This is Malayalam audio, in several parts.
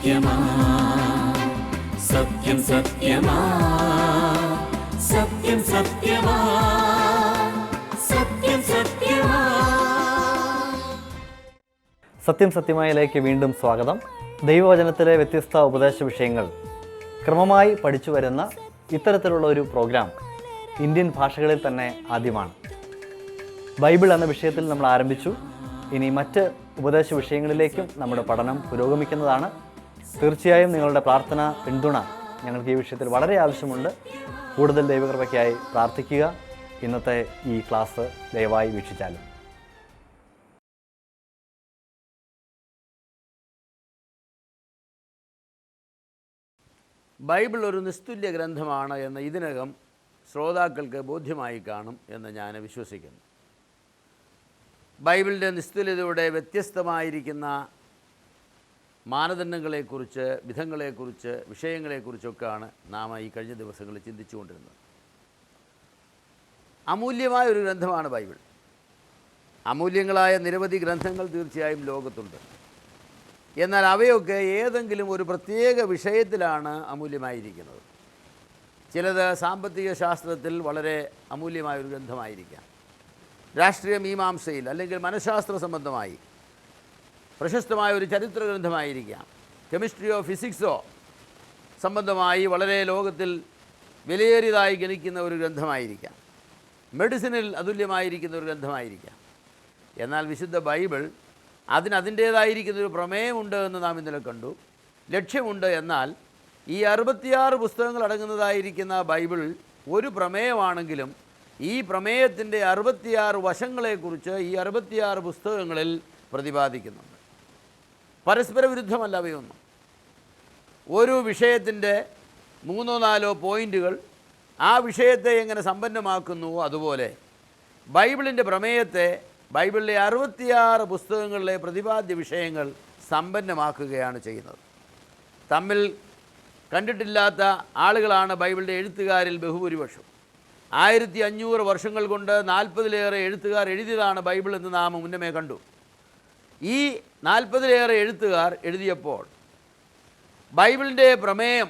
സത്യമാ സത്യം സത്യമാ സത്യം സത്യമാ സത്യം സത്യമാ. സത്യം സത്യമായിലേക്ക് വീണ്ടും സ്വാഗതം. ദൈവവചനത്തിലെ വ്യത്യസ്ത ഉപദേശ വിഷയങ്ങൾ ക്രമമായി പഠിച്ചു വരുന്ന ഇത്തരത്തിലുള്ള ഒരു പ്രോഗ്രാം ഇന്ത്യൻ ഭാഷകളിൽ തന്നെ ആദ്യമാണ്. ബൈബിൾ എന്ന വിഷയത്തിൽ നമ്മൾ ആരംഭിച്ചു. ഇനി മറ്റ് ഉപദേശ വിഷയങ്ങളിലേക്കും നമ്മുടെ പഠനം പുരോഗമിക്കുന്നതാണ്. തീർച്ചയായും നിങ്ങളുടെ പ്രാർത്ഥന പിന്തുണ ഞങ്ങൾക്ക് ഈ വിഷയത്തിൽ വളരെ ആവശ്യമുണ്ട്. കൂടുതൽ ദൈവകൃപയ്ക്കായി പ്രാർത്ഥിക്കുക. ഇന്നത്തെ ഈ ക്ലാസ് ദയവായി വീക്ഷിച്ചാലും. ബൈബിൾ ഒരു നിസ്തുല്യ ഗ്രന്ഥമാണ് എന്ന് ഇതിനകം ശ്രോതാക്കൾക്ക് ബോധ്യമായി കാണും എന്ന് ഞാൻ വിശ്വസിക്കുന്നു. ബൈബിളിൻ്റെ നിസ്തുല്യതയുടെ വ്യത്യസ്തമായിരിക്കുന്ന മാനദണ്ഡങ്ങളെക്കുറിച്ച്, വിധങ്ങളെക്കുറിച്ച്, വിഷയങ്ങളെക്കുറിച്ചൊക്കെയാണ് നാം ഈ കഴിഞ്ഞ ദിവസങ്ങളിൽ ചിന്തിച്ചുകൊണ്ടിരുന്നത്. അമൂല്യമായ ഒരു ഗ്രന്ഥമാണ് ബൈബിൾ. അമൂല്യങ്ങളായ നിരവധി ഗ്രന്ഥങ്ങൾ തീർച്ചയായും ലോകത്തുണ്ട്. എന്നാൽ അവയൊക്കെ ഏതെങ്കിലും ഒരു പ്രത്യേക വിഷയത്തിലാണ് അമൂല്യമായിരിക്കുന്നത്. ചിലത് സാമ്പത്തിക ശാസ്ത്രത്തിൽ വളരെ അമൂല്യമായൊരു ഗ്രന്ഥമായിരിക്കാം. രാഷ്ട്രീയ മീമാംസയിൽ അല്ലെങ്കിൽ മനഃശാസ്ത്ര സംബന്ധമായി പ്രശസ്തമായ ഒരു ചരിത്ര ഗ്രന്ഥമായിരിക്കാം. കെമിസ്ട്രിയോ ഫിസിക്സോ സംബന്ധമായി വളരെ ലോകത്തിൽ വിലയേറിയതായി ഗണിക്കുന്ന ഒരു ഗ്രന്ഥമായിരിക്കാം. മെഡിസിനിൽ അതുല്യമായിരിക്കുന്ന ഒരു ഗ്രന്ഥമായിരിക്കാം. എന്നാൽ വിശുദ്ധ ബൈബിൾ അതിൻ്റേതായിരിക്കുന്നൊരു പ്രമേയമുണ്ട് എന്ന് നാം ഇന്നലെ കണ്ടു, ലക്ഷ്യമുണ്ട്. എന്നാൽ ഈ 66 പുസ്തകങ്ങൾ അടങ്ങുന്നതായിരിക്കുന്ന ബൈബിൾ ഒരു പ്രമേയമാണെങ്കിലും ഈ പ്രമേയത്തിൻ്റെ 66 വശങ്ങളെക്കുറിച്ച് ഈ 66 പുസ്തകങ്ങളിൽ പ്രതിപാദിക്കുന്നുണ്ട്. പരസ്പര വിരുദ്ധമല്ല അവയൊന്നും. ഒരു വിഷയത്തിൻ്റെ 3-4 പോയിൻറ്റുകൾ ആ വിഷയത്തെ എങ്ങനെ സമ്പന്നമാക്കുന്നുവോ അതുപോലെ ബൈബിളിൻ്റെ പ്രമേയത്തെ ബൈബിളിലെ 66 പുസ്തകങ്ങളിലെ പ്രതിപാദ്യ വിഷയങ്ങൾ സമ്പന്നമാക്കുകയാണ് ചെയ്യുന്നത്. തമ്മിൽ കണ്ടിട്ടില്ലാത്ത ആളുകളാണ് ബൈബിളിൻ്റെ എഴുത്തുകാരിൽ ബഹുഭൂരിപക്ഷം. 1500 വർഷങ്ങൾ കൊണ്ട് 40-ലേറെ എഴുത്തുകാർ എഴുതിയതാണ് ബൈബിൾ എന്ന് നാം മുന്നമേ കണ്ടു. ഈ 40-ലേറെ എഴുത്തുകാർ എഴുതിയപ്പോൾ ബൈബിളിൻ്റെ പ്രമേയം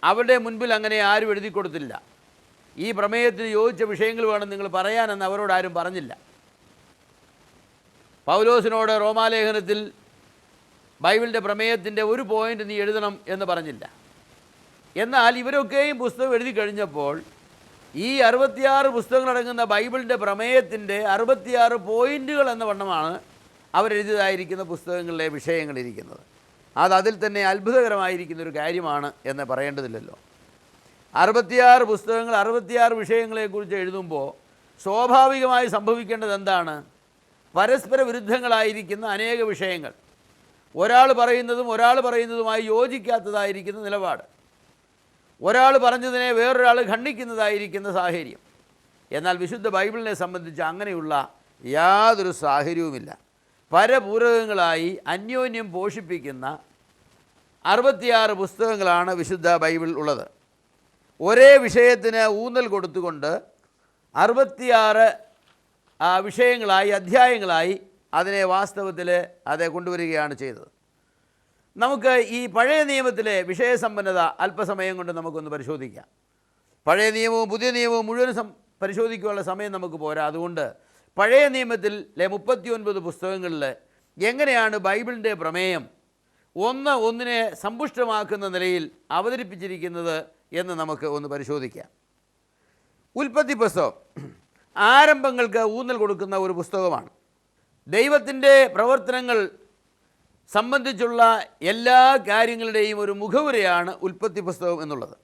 അവരുടെ മുൻപിൽ അങ്ങനെ ആരും എഴുതി കൊടുത്തില്ല. ഈ പ്രമേയത്തിന് യോജിച്ച വിഷയങ്ങൾ വേണം നിങ്ങൾ പറയാനെന്ന് അവരോടാരും പറഞ്ഞില്ല. പൗലോസിനോട് റോമാലേഖനത്തിൽ ബൈബിളിൻ്റെ പ്രമേയത്തിൻ്റെ ഒരു പോയിൻ്റ് നീ എഴുതണം എന്ന് പറഞ്ഞില്ല. എന്നാൽ ഇവരൊക്കെയും പുസ്തകം എഴുതി കഴിഞ്ഞപ്പോൾ ഈ 66 പുസ്തകങ്ങളടങ്ങുന്ന ബൈബിളിൻ്റെ പ്രമേയത്തിൻ്റെ 66 പോയിൻറ്റുകൾ എന്ന വണ്ണമാണ് അവരെഴുതിയതായിരിക്കുന്ന പുസ്തകങ്ങളിലെ വിഷയങ്ങളിരിക്കുന്നത്. അതിൽ തന്നെ അത്ഭുതകരമായിരിക്കുന്നൊരു കാര്യമാണ് എന്ന് പറയേണ്ടതില്ലല്ലോ. 66 പുസ്തകങ്ങൾ 66 വിഷയങ്ങളെക്കുറിച്ച് എഴുതുമ്പോൾ സ്വാഭാവികമായി സംഭവിക്കേണ്ടത് എന്താണ്? പരസ്പര വിരുദ്ധങ്ങളായിരിക്കുന്ന അനേക വിഷയങ്ങൾ, ഒരാൾ പറയുന്നതുമായി യോജിക്കാത്തതായിരിക്കുന്ന നിലപാട്, ഒരാൾ പറഞ്ഞതിനെ വേറൊരാൾ ഖണ്ഡിക്കുന്നതായിരിക്കുന്ന സാഹചര്യം. എന്നാൽ വിശുദ്ധ ബൈബിളിനെ സംബന്ധിച്ച് അങ്ങനെയുള്ള യാതൊരു സാഹചര്യവുമില്ല. പരപൂരകങ്ങളായി അന്യോന്യം പോഷിപ്പിക്കുന്ന 66 പുസ്തകങ്ങളാണ് വിശുദ്ധ ബൈബിൾ ഉള്ളത്. ഒരേ വിഷയത്തിന് ഊന്നൽ കൊടുത്തുകൊണ്ട് 66 വിഷയങ്ങളായി, അധ്യായങ്ങളായി അതിനെ വാസ്തവത്തിൽ കൊണ്ടുവരികയാണ് ചെയ്തത്. നമുക്ക് ഈ പഴയ നിയമത്തിലെ വിഷയസമ്പന്നത അല്പസമയം കൊണ്ട് നമുക്കൊന്ന് പരിശോധിക്കാം. പഴയ നിയമവും പുതിയ നിയമവും മുഴുവൻ പരിശോധിക്കാനുള്ള സമയം നമുക്ക് പോരാ. അതുകൊണ്ട് പഴയ നിയമത്തിലെ 39 പുസ്തകങ്ങളിൽ എങ്ങനെയാണ് ബൈബിളിൻ്റെ പ്രമേയം ഒന്നിനെ സമ്പുഷ്ടമാക്കുന്ന നിലയിൽ അവതരിപ്പിച്ചിരിക്കുന്നത് എന്ന് നമുക്ക് ഒന്ന് പരിശോധിക്കാം. ഉൽപ്പത്തി പുസ്തകം ആരംഭങ്ങൾക്ക് ഊന്നൽ കൊടുക്കുന്ന ഒരു പുസ്തകമാണ്. ദൈവത്തിൻ്റെ പ്രവർത്തനങ്ങൾ സംബന്ധിച്ചുള്ള എല്ലാ കാര്യങ്ങളുടെയും ഒരു മുഖവുരയാണ് ഉൽപ്പത്തി പുസ്തകം എന്നുള്ളത്.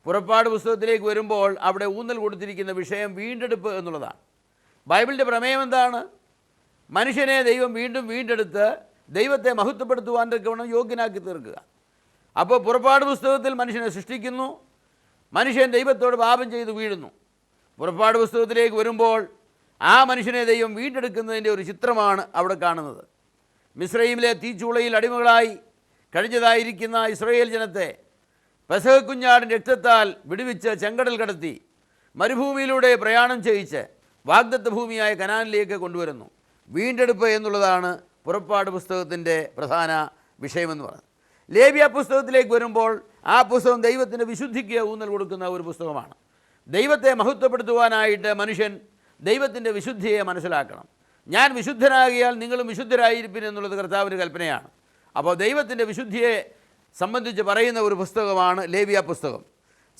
പുറപ്പാട് പുസ്തകത്തിലേക്ക് വരുമ്പോൾ അവിടെ ഊന്നൽ കൊടുത്തിരിക്കുന്ന വിഷയം വീണ്ടെടുപ്പ് എന്നുള്ളതാണ്. ബൈബിളിൻ്റെ പ്രമേയം എന്താണ്? മനുഷ്യനെ ദൈവം വീണ്ടെടുത്ത് ദൈവത്തെ മഹത്വപ്പെടുത്തുവാൻ തക്കവണ്ണം യോഗ്യനാക്കി തീർക്കുക. അപ്പോൾ പുറപ്പാട് പുസ്തകത്തിൽ മനുഷ്യനെ സൃഷ്ടിക്കുന്നു, മനുഷ്യൻ ദൈവത്തോട് പാപം ചെയ്ത് വീഴുന്നു. പുറപ്പാട് പുസ്തകത്തിലേക്ക് വരുമ്പോൾ ആ മനുഷ്യനെ ദൈവം വീണ്ടെടുക്കുന്നതിൻ്റെ ഒരു ചിത്രമാണ് അവിടെ കാണുന്നത്. മിസ്രയീമിലെ തീച്ചൂളയിൽ അടിമകളായി കഴിഞ്ഞതായിരിക്കുന്ന ഇസ്രായേൽ ജനത്തെ പെസഹ കുഞ്ഞാടിൻ്റെ രക്തത്താൽ വിടുവിച്ച് ചെങ്കടൽ കടത്തി മരുഭൂമിയിലൂടെ പ്രയാണം ചെയ്യിച്ച് വാഗ്ദത്ത ഭൂമിയായ കനാനിലേക്ക് കൊണ്ടുവരുന്നു. വീണ്ടെടുപ്പ് എന്നുള്ളതാണ് പുറപ്പാട് പുസ്തകത്തിൻ്റെ പ്രധാന വിഷയമെന്ന് പറയുന്നത്. ലേവ്യ പുസ്തകത്തിലേക്ക് വരുമ്പോൾ ആ പുസ്തകം ദൈവത്തിൻ്റെ വിശുദ്ധിക്ക് ഊന്നൽ കൊടുക്കുന്ന ഒരു പുസ്തകമാണ്. ദൈവത്തെ മഹത്വപ്പെടുത്തുവാനായിട്ട് മനുഷ്യൻ ദൈവത്തിൻ്റെ വിശുദ്ധിയെ മനസ്സിലാക്കണം. ഞാൻ വിശുദ്ധനാകിയാൽ നിങ്ങളും വിശുദ്ധരായിരിപ്പിൻ എന്നുള്ളത് കർത്താവിൻ്റെ കൽപ്പനയാണ്. അപ്പോൾ ദൈവത്തിൻ്റെ വിശുദ്ധിയെ സംബന്ധിച്ച് പറയുന്ന ഒരു പുസ്തകമാണ് ലേവ്യ പുസ്തകം.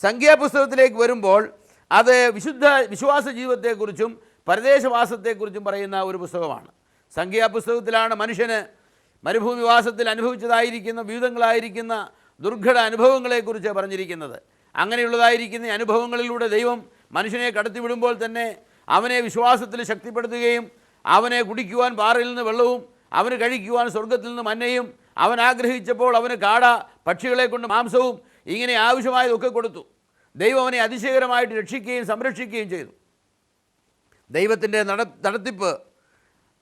സംഖ്യാപുസ്തകത്തിലേക്ക് വരുമ്പോൾ അത് വിശ്വാസ ജീവിതത്തെക്കുറിച്ചും പരദേശവാസത്തെക്കുറിച്ചും പറയുന്ന ഒരു പുസ്തകമാണ്. സംഖ്യാപുസ്തകത്തിലാണ് മനുഷ്യന് മരുഭൂമിവാസത്തിൽ അനുഭവിച്ചതായിരിക്കുന്ന വിവിധങ്ങളായിരിക്കുന്ന ദുർഘട അനുഭവങ്ങളെക്കുറിച്ച് പറഞ്ഞിരിക്കുന്നത്. അങ്ങനെയുള്ളതായിരിക്കുന്ന അനുഭവങ്ങളിലൂടെ ദൈവം മനുഷ്യനെ കടത്തിവിടുമ്പോൾ തന്നെ അവനെ വിശ്വാസത്തിൽ ശക്തിപ്പെടുത്തുകയും അവനെ കുടിക്കുവാൻ പാറയിൽ നിന്ന് വെള്ളവും അവന് കഴിക്കുവാൻ സ്വർഗത്തിൽ നിന്ന് മന്നയും അവൻ ആഗ്രഹിച്ചപ്പോൾ അവന് കാട പക്ഷികളെ കൊണ്ട് മാംസവും ഇങ്ങനെ ആവശ്യമായതൊക്കെ കൊടുത്തു. ദൈവം അവനെ അതിശയകരമായിട്ട് രക്ഷിക്കുകയും സംരക്ഷിക്കുകയും ചെയ്തു. ദൈവത്തിൻ്റെ നടത്തിപ്പ്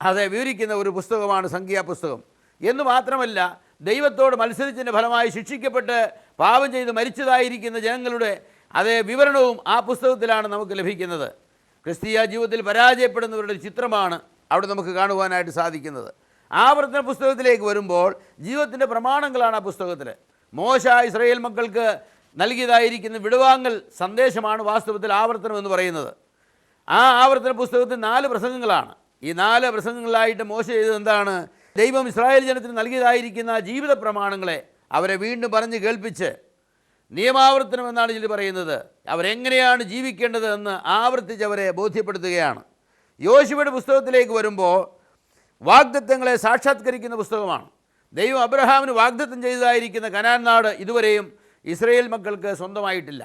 അത് വിവരിക്കുന്ന ഒരു പുസ്തകമാണ് സംഖ്യാപുസ്തകം. എന്ന് മാത്രമല്ല, ദൈവത്തോട് മത്സരിച്ചതിൻ്റെ ഫലമായി ശിക്ഷിക്കപ്പെട്ട് പാപം ചെയ്ത് മരിച്ചതായിരിക്കുന്ന ജനങ്ങളുടെ അതേ വിവരണവും ആ പുസ്തകത്തിലാണ് നമുക്ക് ലഭിക്കുന്നത്. ക്രിസ്തീയ ജീവിതത്തിൽ പരാജയപ്പെടുന്നവരുടെ ചിത്രമാണ് അവിടെ നമുക്ക് കാണുവാനായിട്ട് സാധിക്കുന്നത്. ആവർത്തന പുസ്തകത്തിലേക്ക് വരുമ്പോൾ ജീവിതത്തിൻ്റെ പ്രമാണങ്ങളാണ് ആ പുസ്തകത്തിൽ. മോശ ഇസ്രായേൽ മക്കൾക്ക് നൽകിയതായിരിക്കുന്ന വിടുവാങ്ങൽ സന്ദേശമാണ് വാസ്തവത്തിൽ ആവർത്തനം എന്ന് പറയുന്നത്. ആ ആവർത്തന പുസ്തകത്തിൽ 4 പ്രസംഗങ്ങളാണ്. ഈ 4 പ്രസംഗങ്ങളിലായിട്ട് മോശ ചെയ്തത് എന്താണ്? ദൈവം ഇസ്രായേൽ ജനത്തിന് നൽകിയതായിരിക്കുന്ന ജീവിത പ്രമാണങ്ങളെ അവരെ വീണ്ടും പറഞ്ഞ് കേൾപ്പിച്ച് നിയമാവർത്തനം എന്നാണ് ഇതിൽ പറയുന്നത്. അവരെങ്ങനെയാണ് ജീവിക്കേണ്ടത് എന്ന് ആവർത്തിച്ച് അവരെ ബോധ്യപ്പെടുത്തുകയാണ്. യോശുവയുടെ പുസ്തകത്തിലേക്ക് വരുമ്പോൾ വാഗ്ദത്തങ്ങളെ സാക്ഷാത്കരിക്കുന്ന പുസ്തകമാണ്. ദൈവം അബ്രഹാമിന് വാഗ്ദത്തം ചെയ്തതായിരിക്കുന്ന കനാൻ നാട് ഇതുവരെയും ഇസ്രായേൽ മക്കൾക്ക് സ്വന്തമായിട്ടില്ല.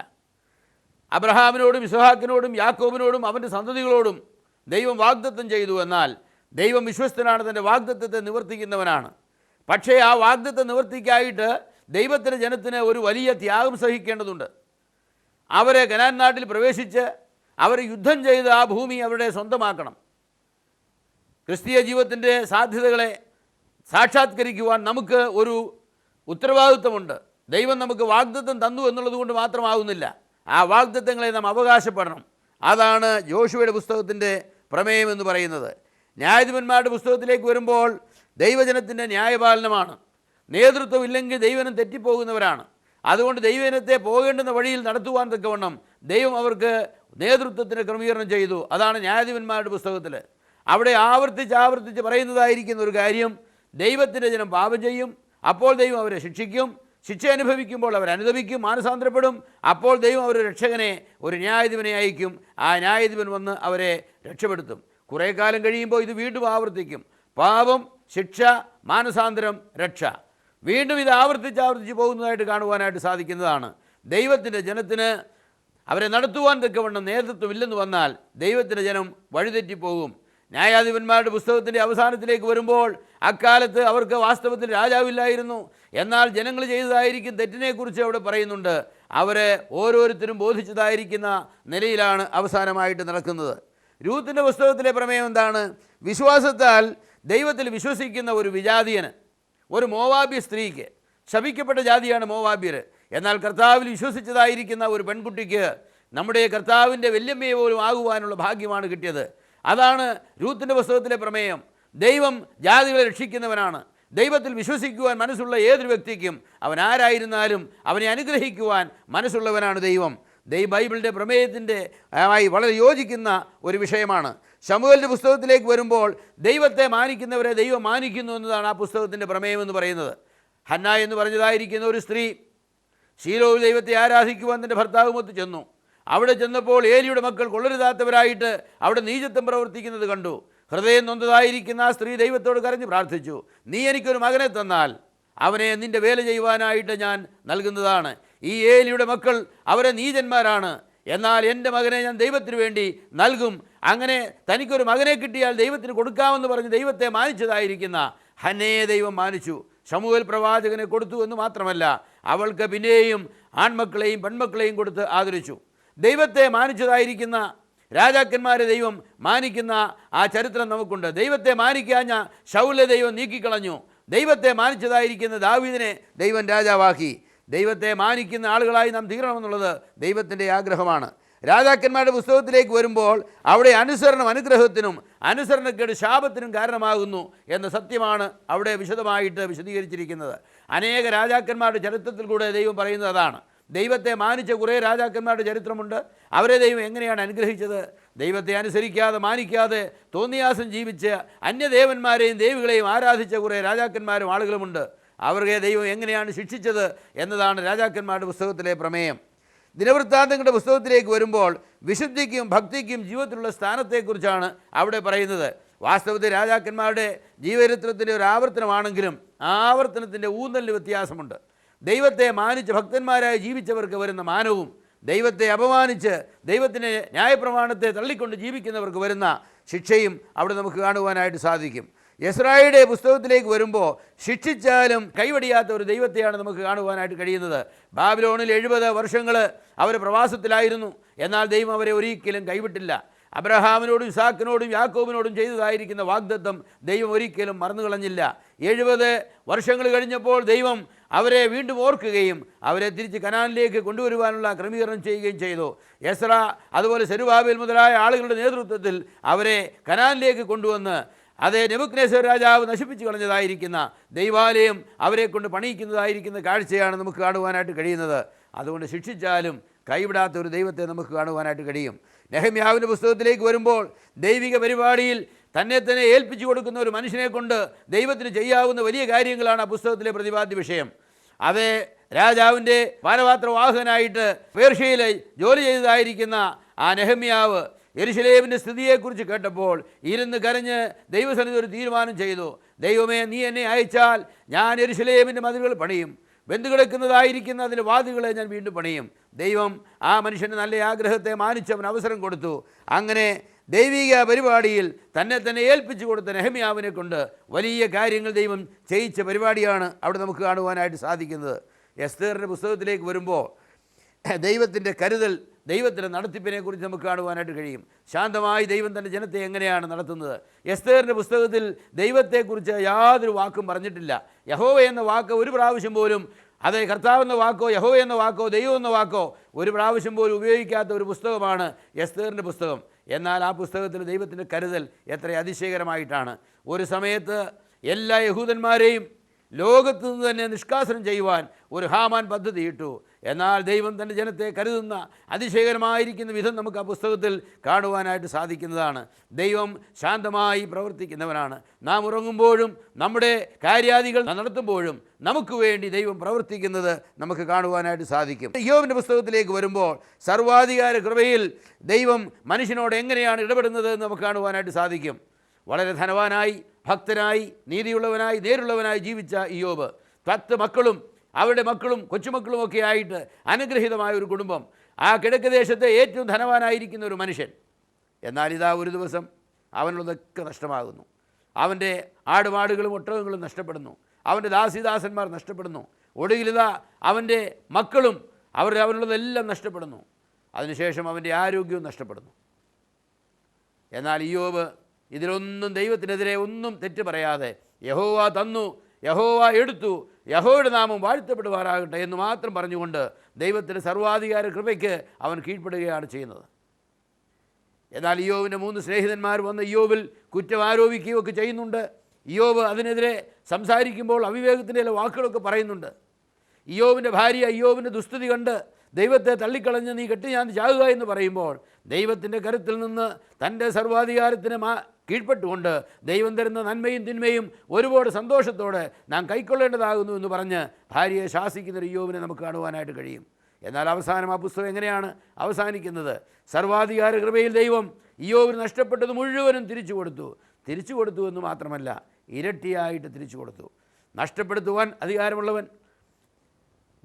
അബ്രഹാമിനോടും ഇസ്ഹാക്കിനോടും യാക്കോബിനോടും അവൻ്റെ സന്തതികളോടും ദൈവം വാഗ്ദത്തം ചെയ്തു. എന്നാൽ ദൈവം വിശ്വസ്തനാണ്, തൻ്റെ വാഗ്ദത്തത്തെ നിവർത്തിക്കുന്നവനാണ്. പക്ഷേ ആ വാഗ്ദത്തം നിവർത്തിക്കായിട്ട് ദൈവത്തിൻ്റെ ജനത്തിന് ഒരു വലിയ ത്യാഗം സഹിക്കേണ്ടതുണ്ട്. അവരെ കനാൻ നാട്ടിൽ പ്രവേശിച്ച് അവർ യുദ്ധം ചെയ്ത് ആ ഭൂമി അവരുടെ സ്വന്തമാക്കണം. ക്രിസ്തീയ ജീവിതത്തിൻ്റെ സാധ്യതകളെ സാക്ഷാത്കരിക്കുവാൻ നമുക്ക് ഒരു ഉത്തരവാദിത്വമുണ്ട്. ദൈവം നമുക്ക് വാഗ്ദത്തം തന്നു എന്നുള്ളത് കൊണ്ട് മാത്രമാകുന്നില്ല, ആ വാഗ്ദത്തങ്ങളെ നാം അവകാശപ്പെടണം. അതാണ് യോശുവയുടെ പുസ്തകത്തിൻ്റെ പ്രമേയം എന്ന് പറയുന്നത്. ന്യായാധിപന്മാരുടെ പുസ്തകത്തിലേക്ക് വരുമ്പോൾ ദൈവജനത്തിൻ്റെ ന്യായപാലനമാണ്. നേതൃത്വം ഇല്ലെങ്കിൽ ദൈവനം തെറ്റിപ്പോകുന്നവരാണ്. അതുകൊണ്ട് ദൈവജനത്തെ പോകേണ്ടുന്ന വഴിയിൽ നടത്തുവാൻ തക്കവണ്ണം ദൈവം അവർക്ക് നേതൃത്വത്തിന് ക്രമീകരണം ചെയ്തു. അതാണ് ന്യായാധിപന്മാരുടെ പുസ്തകത്തിൽ. അവിടെ ആവർത്തിച്ച് പറയുന്നതായിരിക്കുന്ന ഒരു കാര്യം, ദൈവത്തിൻ്റെ ജനം പാപം ചെയ്യും, അപ്പോൾ ദൈവം അവരെ ശിക്ഷിക്കും. ശിക്ഷ അനുഭവിക്കുമ്പോൾ അവർ അനുദപിക്കും, മാനസാന്തരപ്പെടും. അപ്പോൾ ദൈവം ഒരു രക്ഷകനെ, ഒരു ന്യായാധിപനെ അയക്കും. ആ ന്യായാധിപൻ വന്ന് അവരെ രക്ഷപ്പെടുത്തും. കുറേ കാലം കഴിയുമ്പോൾ ഇത് വീണ്ടും ആവർത്തിക്കും. പാപം, ശിക്ഷ, മാനസാന്തരം, രക്ഷ. വീണ്ടും ഇത് ആവർത്തിച്ച് പോകുന്നതായിട്ട് കാണുവാനായിട്ട് സാധിക്കുന്നതാണ്. ദൈവത്തിൻ്റെ ജനത്തിന് അവരെ നടത്തുവാൻ തക്കവണ്ണം നേതൃത്വമില്ലെന്ന് വന്നാൽ ദൈവത്തിൻ്റെ ജനം വഴിതെറ്റിപ്പോകും. ന്യായാധിപന്മാരുടെ പുസ്തകത്തിൻ്റെ അവസാനത്തിലേക്ക് വരുമ്പോൾ അക്കാലത്ത് അവർക്ക് വാസ്തവത്തിൽ രാജാവില്ലായിരുന്നു. എന്നാൽ ജനങ്ങൾ ചെയ്തതായിരിക്കും തെറ്റിനെക്കുറിച്ച് അവിടെ പറയുന്നുണ്ട്. അവരെ ഓരോരുത്തരും ബോധിച്ചതായിരിക്കുന്ന നിലയിലാണ് അവസാനമായിട്ട് നടക്കുന്നത്. രൂത്തിൻ്റെ പുസ്തകത്തിലെ പ്രമേയം എന്താണ്? വിശ്വാസത്താൽ ദൈവത്തിൽ വിശ്വസിക്കുന്ന ഒരു വിജാതീയന്, ഒരു മോവാബ്യ സ്ത്രീക്ക്, ശപിക്കപ്പെട്ട ജാതിയാണ് മോവാബ്യർ. എന്നാൽ കർത്താവിൽ വിശ്വസിച്ചതായിരിക്കുന്ന ഒരു പെൺകുട്ടിക്ക് നമ്മുടെ കർത്താവിൻ്റെ വല്യമ്മയെ പോലും ആകുവാനുള്ള ഭാഗ്യമാണ് കിട്ടിയത്. അതാണ് രൂത്തിൻ്റെ പുസ്തകത്തിലെ പ്രമേയം. ദൈവം ജാതികളെ രക്ഷിക്കുന്നവനാണ്. ദൈവത്തിൽ വിശ്വസിക്കുവാൻ മനസ്സുള്ള ഏതൊരു വ്യക്തിക്കും, അവൻ ആരായിരുന്നാലും അവനെ അനുഗ്രഹിക്കുവാൻ മനസ്സുള്ളവനാണ് ദൈവം. ബൈബിളിൻ്റെ പ്രമേയത്തിൻ്റെ ആയി വളരെ യോജിക്കുന്ന ഒരു വിഷയമാണ്. ശമൂവേലിൻ്റെ പുസ്തകത്തിലേക്ക് വരുമ്പോൾ ദൈവത്തെ മാനിക്കുന്നവരെ ദൈവം മാനിക്കുന്നു എന്നതാണ് ആ പുസ്തകത്തിൻ്റെ പ്രമേയം എന്ന് പറയുന്നത്. ഹന്ന എന്ന് പറഞ്ഞതായിരിക്കുന്ന ഒരു സ്ത്രീ ശീലോവിൽ ദൈവത്തെ ആരാധിക്കുവാൻ തൻ്റെ ഭർത്താവുമൊത്ത് ചെന്നു. അവിടെ ചെന്നപ്പോൾ ഏലിയുടെ മക്കൾ കൊള്ളരുതാത്തവരായിട്ട് അവിടെ നീചത്വം പ്രവർത്തിക്കുന്നത് കണ്ടു. ഹൃദയം നൊന്തതായിരിക്കുന്ന ആ സ്ത്രീ ദൈവത്തോട് കരഞ്ഞ് പ്രാർത്ഥിച്ചു, നീ എനിക്കൊരു മകനെ തന്നാൽ അവനെ നിൻ്റെ വേല ചെയ്യുവാനായിട്ട് ഞാൻ നൽകുന്നതാണ്. ഈ ഏലിയുടെ മക്കൾ അവരെ നീചന്മാരാണ്, എന്നാൽ എൻ്റെ മകനെ ഞാൻ ദൈവത്തിന് വേണ്ടി നൽകും. അങ്ങനെ തനിക്കൊരു മകനെ കിട്ടിയാൽ ദൈവത്തിന് കൊടുക്കാമെന്ന് പറഞ്ഞ് ദൈവത്തെ മാനിച്ചതായിരിക്കുന്ന ഹന്നയെ ദൈവം മാനിച്ചു. ശമൂവേൽ പ്രവാചകനെ കൊടുത്തു എന്ന് മാത്രമല്ല, അവൾക്ക് പിന്നെയും ആൺമക്കളെയും പെൺമക്കളെയും കൊടുത്ത് ആദരിച്ചു. ദൈവത്തെ മാനിച്ചതായിരിക്കുന്ന രാജാക്കന്മാരെ ദൈവം മാനിക്കുന്ന ആ ചരിത്രം നമുക്കുണ്ട്. ദൈവത്തെ മാനിക്കാഞ്ഞ ശൗലെ ദൈവം നീക്കിക്കളഞ്ഞു. ദൈവത്തെ മാനിച്ചതായിരിക്കുന്ന ദാവീദിനെ ദൈവം രാജാവാക്കി. ദൈവത്തെ മാനിക്കുന്ന ആളുകളായി നാം തീരണമെന്നുള്ളത് ദൈവത്തിൻ്റെ ആഗ്രഹമാണ്. രാജാക്കന്മാരുടെ പുസ്തകത്തിലേക്ക് വരുമ്പോൾ അവിടെ അനുസരണം അനുഗ്രഹത്തിനും അനുസരണക്കേട് ശാപത്തിനും കാരണമാകുന്നു എന്ന സത്യമാണ് അവിടെ വിശദമായിട്ട് വിശദീകരിച്ചിരിക്കുന്നത്. അനേക രാജാക്കന്മാരുടെ ചരിത്രത്തിൽ കൂടെ ദൈവം പറയുന്നത് അതാണ്. ദൈവത്തെ മാനിച്ച കുറേ രാജാക്കന്മാരുടെ ചരിത്രമുണ്ട്. അവരെ ദൈവം എങ്ങനെയാണ് അനുഗ്രഹിച്ചത്? ദൈവത്തെ അനുസരിക്കാതെ മാനിക്കാതെ തോന്നിയാസം ജീവിച്ച് അന്യദേവന്മാരെയും ദേവികളെയും ആരാധിച്ച കുറേ രാജാക്കന്മാരും ആളുകളുമുണ്ട്. അവരെ ദൈവം എങ്ങനെയാണ് ശിക്ഷിച്ചത് എന്നതാണ് രാജാക്കന്മാരുടെ പുസ്തകത്തിലെ പ്രമേയം. ദിനവൃത്താന്തങ്ങളുടെ പുസ്തകത്തിലേക്ക് വരുമ്പോൾ വിശുദ്ധിക്കും ഭക്തിക്കും ജീവിതത്തിലുള്ള സ്ഥാനത്തെക്കുറിച്ചാണ് അവിടെ പറയുന്നത്. വാസ്തവത്തിൽ രാജാക്കന്മാരുടെ ജീവചരിത്രത്തിൻ്റെ ഒരു ആവർത്തനമാണെങ്കിലും ആവർത്തനത്തിൻ്റെ ഊന്നലിന് വ്യത്യാസമുണ്ട്. ദൈവത്തെ മാനിച്ച് ഭക്തന്മാരായി ജീവിച്ചവർക്ക് വരുന്ന മാനവും ദൈവത്തെ അപമാനിച്ച് ദൈവത്തിൻ്റെ ന്യായപ്രമാണത്തെ തള്ളിക്കൊണ്ട് ജീവിക്കുന്നവർക്ക് വരുന്ന ശിക്ഷയും അവിടെ നമുക്ക് കാണുവാനായിട്ട് സാധിക്കും. യെസ്രായുടെ പുസ്തകത്തിലേക്ക് വരുമ്പോൾ ശിക്ഷിച്ചാലും കൈവടിയാത്ത ഒരു ദൈവത്തെയാണ് നമുക്ക് കാണുവാനായിട്ട് കഴിയുന്നത്. ബാബിലോണിൽ 70 വർഷങ്ങൾ അവർ പ്രവാസത്തിലായിരുന്നു. എന്നാൽ ദൈവം അവരെ ഒരിക്കലും കൈവിട്ടില്ല. അബ്രഹാമിനോടും ഇസാക്കിനോടും യാക്കോബിനോടും ചെയ്തതായിരിക്കുന്ന വാഗ്ദത്തം ദൈവം ഒരിക്കലും മറന്നു കളഞ്ഞില്ല. 70 വർഷങ്ങൾ കഴിഞ്ഞപ്പോൾ ദൈവം അവരെ വീണ്ടും ഓർക്കുകയും അവരെ തിരിച്ച് കനാനിലേക്ക് കൊണ്ടുവരുവാനുള്ള ക്രമീകരണം ചെയ്യുകയും ചെയ്തു. യെസ്ര അതുപോലെ സെരുബാബേൽ മുതലായ ആളുകളുടെ നേതൃത്വത്തിൽ അവരെ കനാനിലേക്ക് കൊണ്ടുവന്ന് അതേ നെബൂഖദ്നേസർ രാജാവ് നശിപ്പിച്ചു കളഞ്ഞതായിരിക്കുന്ന ദൈവാലയം അവരെ കൊണ്ട് പണിയിക്കുന്നതായിരിക്കുന്ന കാഴ്ചയാണ് നമുക്ക് കാണുവാനായിട്ട് കഴിയുന്നത്. അതുകൊണ്ട് ശിക്ഷിച്ചാലും കൈവിടാത്ത ഒരു ദൈവത്തെ നമുക്ക് കാണുവാനായിട്ട് കഴിയും. നെഹമ്യാവിൻ്റെ പുസ്തകത്തിലേക്ക് വരുമ്പോൾ ദൈവിക പരിപാടിയിൽ തന്നെ ഏൽപ്പിച്ചു കൊടുക്കുന്ന ഒരു മനുഷ്യനെ കൊണ്ട് ദൈവത്തിന് ചെയ്യാവുന്ന വലിയ കാര്യങ്ങളാണ് ആ പുസ്തകത്തിലെ പ്രതിപാദ്യ വിഷയം. അതേ രാജാവിൻ്റെ പാനപാത്രവാഹകനായിട്ട് പേർഷ്യയിൽ ജോലി ചെയ്തതായിരിക്കുന്ന ആ നെഹമ്യാവ് യെരുശലേമിൻ്റെ സ്ഥിതിയെക്കുറിച്ച് കേട്ടപ്പോൾ ഇരുന്ന് കരഞ്ഞ് ദൈവസന്നിധി ഒരു തീരുമാനം ചെയ്തു. ദൈവമേ, നീ എന്നെ അയച്ചാൽ ഞാൻ യെരുശലേമിൻ്റെ മതിലുകൾ പണിയും, വെന്തുകിടക്കുന്നതായിരിക്കുന്ന അതിൻ്റെ വാതിലുകളെ ഞാൻ വീണ്ടും പണിയും. ദൈവം ആ മനുഷ്യന് നല്ല ആഗ്രഹത്തെ മാനിച്ചവൻ അവസരം കൊടുത്തു. അങ്ങനെ ദൈവിക പരിപാടിയിൽ തന്നെ ഏൽപ്പിച്ചു കൊടുത്ത നെഹമ്യാവിനെ കൊണ്ട് വലിയ കാര്യങ്ങൾ ദൈവം ചെയ്യിച്ച പരിപാടിയാണ് അവിടെ നമുക്ക് കാണുവാനായിട്ട് സാധിക്കുന്നത്. എസ്തേറിൻ്റെ പുസ്തകത്തിലേക്ക് വരുമ്പോൾ ദൈവത്തിൻ്റെ കരുതൽ, ദൈവത്തിൻ്റെ നടത്തിപ്പിനെക്കുറിച്ച് നമുക്ക് കാണുവാനായിട്ട് കഴിയും. ശാന്തമായി ദൈവം തൻ്റെ ജനത്തെ എങ്ങനെയാണ് നടത്തുന്നത്. എസ്തേറിൻ്റെ പുസ്തകത്തിൽ ദൈവത്തെക്കുറിച്ച് യാതൊരു വാക്കും പറഞ്ഞിട്ടില്ല. യഹോവ എന്ന വാക്ക് ഒരു പ്രാവശ്യം പോലും, അതെ കർത്താവ് എന്ന വാക്കോ യഹോവ എന്ന വാക്കോ ദൈവം എന്ന വാക്കോ ഒരു പ്രാവശ്യം പോലും ഉപയോഗിക്കാത്ത ഒരു പുസ്തകമാണ് എസ്തേറിൻ്റെ പുസ്തകം. എന്നാൽ ആ പുസ്തകത്തിൽ ദൈവത്തിൻ്റെ കരുതൽ എത്ര അതിശയകരമായിട്ടാണ്. ഒരു സമയത്ത് എല്ലാ യഹൂദന്മാരെയും ലോകത്തു നിന്ന് തന്നെ നിഷ്കാസനം ചെയ്യുവാൻ ഒരു ഹാമാൻ പദ്ധതിയിട്ടു. എന്നാൽ ദൈവം തൻ്റെ ജനത്തെ കരുതുന്ന അതിശയകരമായിരിക്കുന്ന വിധം നമുക്ക് ആ പുസ്തകത്തിൽ കാണുവാനായിട്ട് സാധിക്കുന്നതാണ്. ദൈവം ശാന്തമായി പ്രവർത്തിക്കുന്നവനാണ്. നാം ഉറങ്ങുമ്പോഴും നമ്മുടെ കാര്യാദികൾ നടത്തുമ്പോഴും നമുക്ക് വേണ്ടി ദൈവം പ്രവർത്തിക്കുന്നത് നമുക്ക് കാണുവാനായിട്ട് സാധിക്കും. ഇയ്യോബിൻ്റെ പുസ്തകത്തിലേക്ക് വരുമ്പോൾ സർവാധികാര കൃപയിൽ ദൈവം മനുഷ്യനോട് എങ്ങനെയാണ് ഇടപെടുന്നത് എന്ന് നമുക്ക് കാണുവാനായിട്ട് സാധിക്കും. വളരെ ധനവാനായി, ഭക്തനായി, നീതിയുള്ളവനായി, നേരുള്ളവനായി ജീവിച്ച ഇയ്യോബ് 10 മക്കളും അവരുടെ മക്കളും കൊച്ചുമക്കളുമൊക്കെ ആയിട്ട് അനുഗ്രഹീതമായ ഒരു കുടുംബം, ആ കിഴക്ക് ദേശത്തെ ഏറ്റവും ധനവാനായിരിക്കുന്ന ഒരു മനുഷ്യൻ. എന്നാൽ ഇതാ ഒരു ദിവസം അവനുള്ളതൊക്കെ നഷ്ടമാകുന്നു. അവൻ്റെ ആടുമാടുകളും ഒട്ടകങ്ങളും നഷ്ടപ്പെടുന്നു. അവൻ്റെ ദാസിദാസന്മാർ നഷ്ടപ്പെടുന്നു. ഒടുവിലിതാ അവൻ്റെ മക്കളും അവനുള്ളതെല്ലാം നഷ്ടപ്പെടുന്നു. അതിനുശേഷം അവൻ്റെ ആരോഗ്യവും നഷ്ടപ്പെടുന്നു. എന്നാൽ ഇയ്യോബ് ഇതിലൊന്നും ദൈവത്തിനെതിരെ ഒന്നും തെറ്റ് പറയാതെ യഹോവ തന്നു, യഹോവ എടുത്തു, യഹോവയുടെ നാമം വാഴ്ത്തപ്പെടുവാറാകട്ടെ എന്ന് മാത്രം പറഞ്ഞുകൊണ്ട് ദൈവത്തിൻ്റെ സർവാധികാര കൃപയ്ക്ക് അവൻ കീഴ്പ്പെടുകയാണ് ചെയ്യുന്നത്. എന്നാൽ ഇയ്യോബിൻ്റെ 3 സ്നേഹിതന്മാർ വന്ന് ഇയ്യോബിൽ കുറ്റം ആരോപിക്കുകയൊക്കെ ചെയ്യുന്നുണ്ട്. ഇയ്യോബ് അതിനെതിരെ സംസാരിക്കുമ്പോൾ അവിവേകത്തിൻ്റെ ചില വാക്കുകളൊക്കെ പറയുന്നുണ്ട്. ഇയ്യോബിൻ്റെ ഭാര്യ ഇയ്യോബിൻ്റെ ദുസ്ഥിതി കണ്ട് ദൈവത്തെ തള്ളിക്കളഞ്ഞ് നീ കെട്ടിയാൻ ചാകുക എന്ന് പറയുമ്പോൾ ദൈവത്തിൻ്റെ കരുത്തിൽ നിന്ന് തൻ്റെ സർവാധികാരത്തിന് കീഴ്പ്പെട്ടുകൊണ്ട് ദൈവം തരുന്ന നന്മയും തിന്മയും ഒരുപാട് സന്തോഷത്തോടെ നാം കൈക്കൊള്ളേണ്ടതാകുന്നു എന്ന് പറഞ്ഞ് ഭാര്യയെ ശാസിക്കുന്നൊരു ഇയ്യോബിനെ നമുക്ക് കാണുവാനായിട്ട് കഴിയും. എന്നാൽ അവസാനം ആ പുസ്തകം എങ്ങനെയാണ് അവസാനിക്കുന്നത്? സർവാധികാര കൃപയിൽ ദൈവം ഇയ്യോബിന് നഷ്ടപ്പെട്ടത് മുഴുവനും തിരിച്ചു കൊടുത്തു എന്ന് മാത്രമല്ല, ഇരട്ടിയായിട്ട് തിരിച്ചു കൊടുത്തു. നഷ്ടപ്പെടുത്തുവാൻ അധികാരമുള്ളവൻ,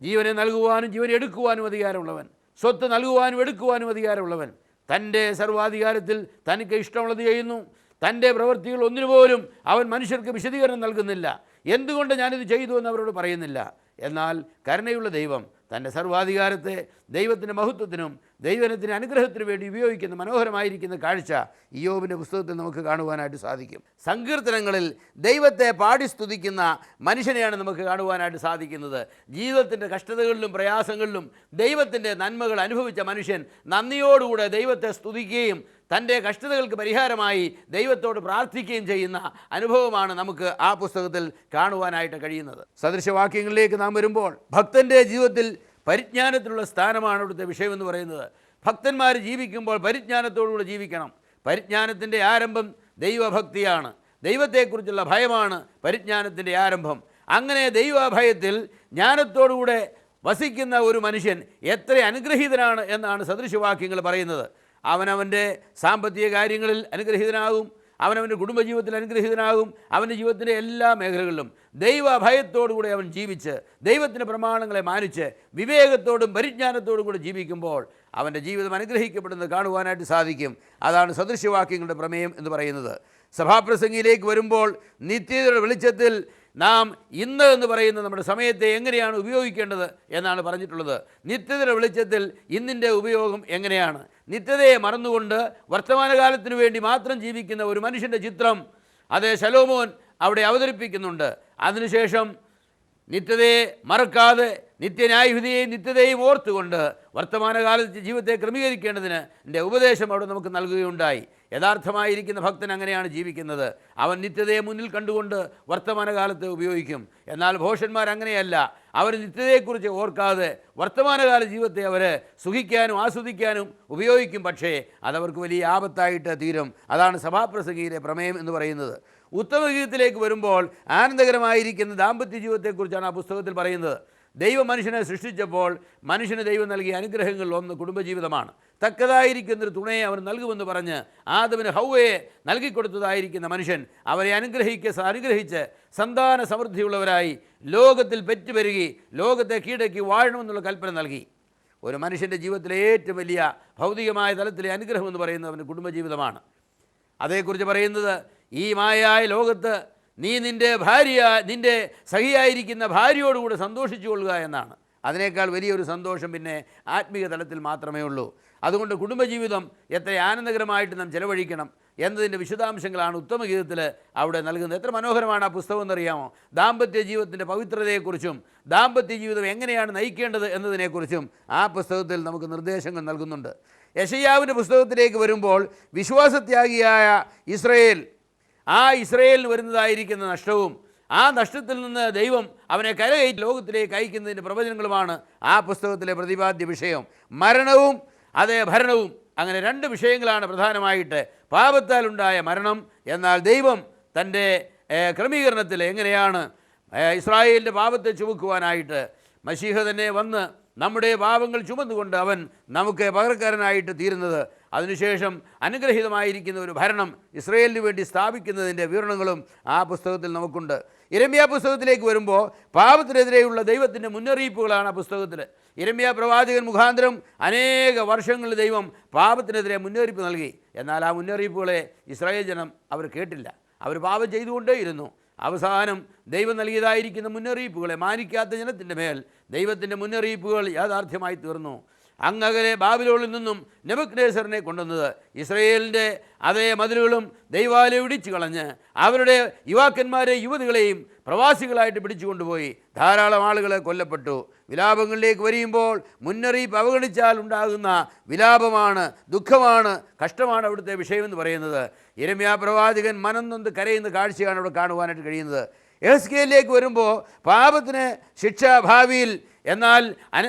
ജീവനെ നൽകുവാനും ജീവനെ എടുക്കുവാനും അധികാരമുള്ളവൻ, സ്വത്ത് നൽകുവാനും എടുക്കുവാനും അധികാരമുള്ളവൻ, തൻ്റെ സർവാധികാരത്തിൽ തനിക്ക് ഇഷ്ടമുള്ളത് ചെയ്യുന്നു. തൻ്റെ പ്രവൃത്തികൾ ഒന്നിനുപോലും അവൻ മനുഷ്യർക്ക് വിശദീകരണം നൽകുന്നില്ല. എന്തുകൊണ്ട് ഞാനിത് ചെയ്തു എന്ന് അവരോട് പറയുന്നില്ല. എന്നാൽ കരുണയുള്ള ദൈവം തൻ്റെ സർവാധികാരത്തെ ദൈവത്തിൻ്റെ മഹത്വത്തിനും ദൈവത്തിൻ്റെ അനുഗ്രഹത്തിനു വേണ്ടി ഉപയോഗിക്കുന്ന മനോഹരമായിരിക്കുന്ന കാഴ്ച ഇയ്യോബിൻ്റെ പുസ്തകത്തിൽ നമുക്ക് കാണുവാനായിട്ട് സാധിക്കും. സങ്കീർത്തനങ്ങളിൽ ദൈവത്തെ പാടി സ്തുതിക്കുന്ന മനുഷ്യനെയാണ് നമുക്ക് കാണുവാനായിട്ട് സാധിക്കുന്നത്. ജീവിതത്തിൻ്റെ കഷ്ടതകളിലും പ്രയാസങ്ങളിലും ദൈവത്തിൻ്റെ നന്മകൾ അനുഭവിച്ച മനുഷ്യൻ നന്ദിയോടുകൂടെ ദൈവത്തെ സ്തുതിക്കുകയും തൻ്റെ കഷ്ടതകൾക്ക് പരിഹാരമായി ദൈവത്തോട് പ്രാർത്ഥിക്കുകയും ചെയ്യുന്ന അനുഭവമാണ് നമുക്ക് ആ പുസ്തകത്തിൽ കാണുവാനായിട്ട് കഴിയുന്നത്. സദൃശവാക്യങ്ങളിലേക്ക് നാം വരുമ്പോൾ ഭക്തൻ്റെ ജീവിതത്തിൽ പരിജ്ഞാനത്തിലുള്ള സ്ഥാനമാണ് ഇവിടുത്തെ വിഷയമെന്ന് പറയുന്നത്. ഭക്തന്മാർ ജീവിക്കുമ്പോൾ പരിജ്ഞാനത്തോടുകൂടി ജീവിക്കണം. പരിജ്ഞാനത്തിൻ്റെ ആരംഭം ദൈവഭക്തിയാണ്. ദൈവത്തെക്കുറിച്ചുള്ള ഭയമാണ് പരിജ്ഞാനത്തിൻ്റെ ആരംഭം. അങ്ങനെ ദൈവഭയത്തിൽ ജ്ഞാനത്തോടുകൂടെ വസിക്കുന്ന ഒരു മനുഷ്യൻ എത്ര അനുഗ്രഹീതനാണ് എന്നാണ് സദൃശവാക്യങ്ങൾ പറയുന്നത്. അവനവൻ്റെ സാമ്പത്തിക കാര്യങ്ങളിൽ അനുഗ്രഹീതനാകും, അവനവൻ്റെ കുടുംബജീവിതത്തിൽ അനുഗ്രഹീതനാകും. അവൻ്റെ ജീവിതത്തിൻ്റെ എല്ലാ മേഖലകളിലും ദൈവഭയത്തോടുകൂടി അവൻ ജീവിച്ച് ദൈവത്തിൻ്റെ പ്രമാണങ്ങളെ മാനിച്ച് വിവേകത്തോടും പരിജ്ഞാനത്തോടും കൂടി ജീവിക്കുമ്പോൾ അവൻ്റെ ജീവിതം അനുഗ്രഹിക്കപ്പെടുന്നത് കാണുവാനായിട്ട് സാധിക്കും. അതാണ് സദൃശവാക്യങ്ങളുടെ പ്രമേയം എന്ന് പറയുന്നത്. സഭാപ്രസംഗിയിലേക്ക് വരുമ്പോൾ നിത്യതയുടെ വെളിച്ചത്തിൽ നാം ഇന്ന് എന്ന് പറയുന്ന നമ്മുടെ സമയത്തെ എങ്ങനെയാണ് ഉപയോഗിക്കേണ്ടത് എന്നാണ് പറഞ്ഞിട്ടുള്ളത്. നിത്യതയുടെ വെളിച്ചത്തിൽ ഇന്നിൻ്റെ ഉപയോഗം എങ്ങനെയാണ്? നിത്യതയെ മറന്നുകൊണ്ട് വർത്തമാനകാലത്തിനു വേണ്ടി മാത്രം ജീവിക്കുന്ന ഒരു മനുഷ്യൻ്റെ ചിത്രം അത് ശലോമോൻ അവിടെ അവതരിപ്പിക്കുന്നുണ്ട്. അതിനുശേഷം നിത്യതയെ മറക്കാതെ നിത്യന്യായവിധിയെയും നിത്യതയും ഓർത്തുകൊണ്ട് വർത്തമാനകാലത്ത് ജീവിതത്തെ ക്രമീകരിക്കേണ്ടതിന് എൻ്റെ ഉപദേശം അവിടെ നമുക്ക് നൽകുകയുണ്ടായി. യഥാർത്ഥമായിരിക്കുന്ന ഭക്തൻ അങ്ങനെയാണ് ജീവിക്കുന്നത്. അവൻ നിത്യതയെ മുന്നിൽ കണ്ടുകൊണ്ട് വർത്തമാനകാലത്തെ ഉപയോഗിക്കും. എന്നാൽ ഭോഷന്മാർ അങ്ങനെയല്ല. അവർ നിത്യതയെക്കുറിച്ച് ഓർക്കാതെ വർത്തമാനകാല ജീവിതത്തെ അവർ സുഖിക്കാനും ആസ്വദിക്കാനും ഉപയോഗിക്കും. പക്ഷേ അതവർക്ക് വലിയ ആപത്തായിട്ട് തീരും. അതാണ് സഭാപ്രസംഗിയിലെ പ്രമേയം എന്ന് പറയുന്നത്. ഉത്തമഗീതത്തിലേക്ക് വരുമ്പോൾ ആനന്ദകരമായിരിക്കുന്ന ദാമ്പത്യ ജീവിതത്തെക്കുറിച്ചാണ് ആ പുസ്തകത്തിൽ പറയുന്നത്. ദൈവം മനുഷ്യനെ സൃഷ്ടിച്ചപ്പോൾ മനുഷ്യന് ദൈവം നൽകിയ അനുഗ്രഹങ്ങളിൽ ഒന്ന് കുടുംബജീവിതമാണ്. തക്കതായിരിക്കുന്നൊരു തുണയെ അവൻ നൽകുമെന്ന് പറഞ്ഞ് ആദമിന് ഹൗവയെ നൽകിക്കൊടുത്തതായിരിക്കുന്ന മനുഷ്യൻ അവരെ അനുഗ്രഹിച്ച് സന്താന സമൃദ്ധിയുള്ളവരായി ലോകത്തിൽ പെറ്റുപെരുകി ലോകത്തെ കീഴടക്കി വാഴണമെന്നുള്ള കൽപ്പന നൽകി. ഒരു മനുഷ്യൻ്റെ ജീവിതത്തിലെ ഏറ്റവും വലിയ ഭൗതികമായ തലത്തിലെ അനുഗ്രഹം എന്ന് പറയുന്നത് അവൻ്റെ കുടുംബജീവിതമാണ്. അതേക്കുറിച്ച് പറയുന്നത്, ഈ മായായ ലോകത്ത് നീ നിൻ്റെ സഹിയായിരിക്കുന്ന ഭാര്യയോടുകൂടെ സന്തോഷിച്ചു കൊള്ളുക എന്നാണ്. അതിനേക്കാൾ വലിയൊരു സന്തോഷം പിന്നെ ആത്മീയ തലത്തിൽ മാത്രമേ ഉള്ളൂ. അതുകൊണ്ട് കുടുംബജീവിതം എത്ര ആനന്ദകരമായിട്ട് നാം ചെലവഴിക്കണം എന്നതിൻ്റെ വിശദാംശങ്ങളാണ് ഉത്തമഗീതത്തിൽ അവിടെ നൽകുന്നത്. എത്ര മനോഹരമാണ് ആ പുസ്തകം എന്നറിയാമോ? ദാമ്പത്യ ജീവിതത്തിൻ്റെ പവിത്രതയെക്കുറിച്ചും ദാമ്പത്യ ജീവിതം എങ്ങനെയാണ് നയിക്കേണ്ടത് എന്നതിനെക്കുറിച്ചും ആ പുസ്തകത്തിൽ നമുക്ക് നിർദ്ദേശങ്ങൾ നൽകുന്നുണ്ട്. യെശയ്യാവിൻ്റെ പുസ്തകത്തിലേക്ക് വരുമ്പോൾ വിശ്വാസത്യാഗിയായ ഇസ്രായേൽ, ആ ഇസ്രായേലിന് വരുന്നതായിരിക്കുന്ന നഷ്ടവും ആ നഷ്ടത്തിൽ നിന്ന് ദൈവം അവനെ കരകയറ്റി ലോകത്തിലേക്ക് അയക്കുന്നതിൻ്റെ പ്രവചനങ്ങളുമാണ് ആ പുസ്തകത്തിലെ പ്രതിപാദ്യ വിഷയം. മരണവും ഭരണവും, അങ്ങനെ രണ്ട് വിഷയങ്ങളാണ് പ്രധാനമായിട്ട്. പാപത്താലുണ്ടായ മരണം, എന്നാൽ ദൈവം തൻ്റെ ക്രമീകരണത്തിൽ എങ്ങനെയാണ് ഇസ്രായേലിൻ്റെ പാപത്തെ ചുമക്കുവാനായിട്ട് മശീഹ തന്നെ വന്ന് നമ്മുടെ പാപങ്ങൾ ചുമന്നുകൊണ്ട് അവൻ നമുക്ക് പകരക്കാരനായിട്ട് തീരുന്നത്. അതിനുശേഷം അനുഗ്രഹീതമായിരിക്കുന്ന ഒരു ഭരണം ഇസ്രായേലിന് വേണ്ടി സ്ഥാപിക്കുന്നതിൻ്റെ വിവരണങ്ങളും ആ പുസ്തകത്തിൽ നമുക്കുണ്ട്. യിരെമ്യാ പുസ്തകത്തിലേക്ക് വരുമ്പോൾ പാപത്തിനെതിരെയുള്ള ദൈവത്തിൻ്റെ മുന്നറിയിപ്പുകളാണ് ആ പുസ്തകത്തിൽ. യിരെമ്യാ പ്രവാചകൻ മുഖാന്തരം അനേക വർഷങ്ങളിൽ ദൈവം പാപത്തിനെതിരെ മുന്നറിയിപ്പ് നൽകി. എന്നാൽ ആ മുന്നറിയിപ്പുകളെ ഇസ്രായേൽ ജനം അവർ കേട്ടില്ല. അവർ പാപം ചെയ്തുകൊണ്ടേയിരുന്നു. അവസാനം ദൈവം നൽകിയതായിരിക്കുന്ന മുന്നറിയിപ്പുകളെ മാനിക്കാത്ത ജനത്തിൻ്റെ മേൽ ദൈവത്തിൻ്റെ മുന്നറിയിപ്പുകൾ യാഥാർത്ഥ്യമായി തീർന്നു. അങ്ങകലെ ബാബിലോണിൽ നിന്നും നെബൂഖദ്നേസറിനെ കൊണ്ടുവന്നത് ഇസ്രായേലിൻ്റെ അതേ മതിലുകളും ദൈവാലയം ഇടിച്ചു കളഞ്ഞ് അവരുടെ യുവാക്കന്മാരെ യുവതികളെയും പ്രവാസികളായിട്ട് പിടിച്ചു കൊണ്ടുപോയി. ധാരാളം ആളുകളെ കൊല്ലപ്പെട്ടു. വിലാപങ്ങളിലേക്ക് വരിയുമ്പോൾ മുന്നറിയിപ്പ് അവഗണിച്ചാൽ ഉണ്ടാകുന്ന വിലാപമാണ്, ദുഃഖമാണ്, കഷ്ടമാണ് അവിടുത്തെ വിഷയമെന്ന് പറയുന്നത്. യിരെമ്യാ പ്രവാചകൻ മനം നൊന്ത് കരയുന്ന കാഴ്ചയാണ് അവിടെ കാണുവാനായിട്ട് കഴിയുന്നത്. യെഹെസ്കേലിലേക്ക് വരുമ്പോൾ പാപത്തിന് ശിക്ഷ ഭാവിയിൽ, എന്നാൽ